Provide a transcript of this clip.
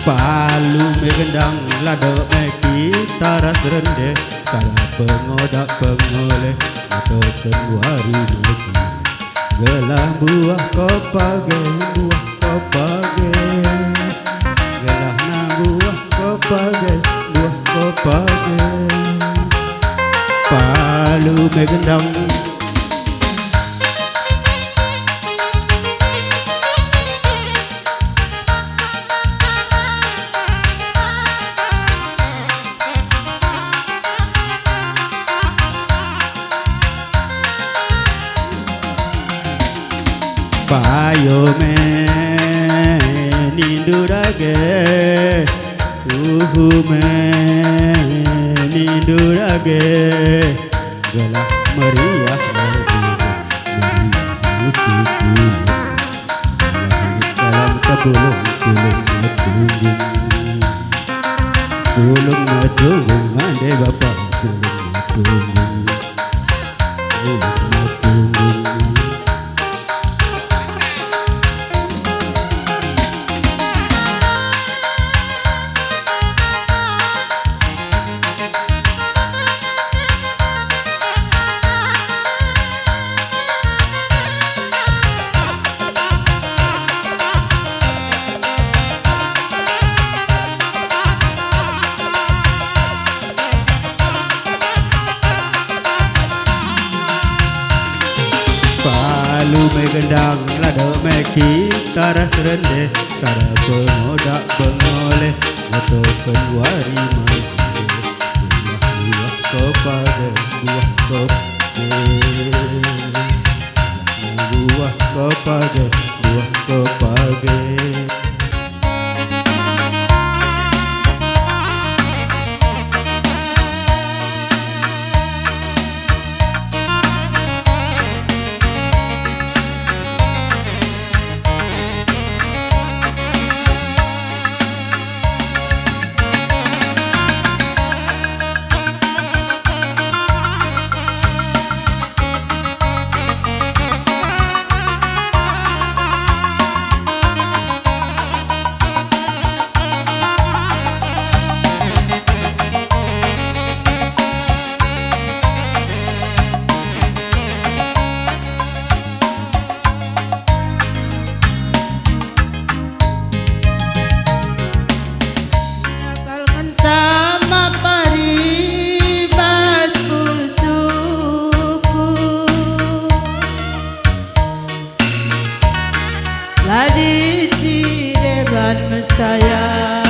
Palu megendang lada meki taras rende Kala pengodak pengoleh atau tenwari meki Gelah buah kopage, buah kopage Gelah na buah kopage, buah kopage Palu megendang Payo me nindurage me nindurage Gelah meriah dalam kebulung kulung metunggung ande bapak kulung metunggung Palu megendang lada meki taras rende Sara pengodak pengoleh atau penwari maju Buah kopage, buah kopage Buah kopage, buah kopage Ladi di depan saya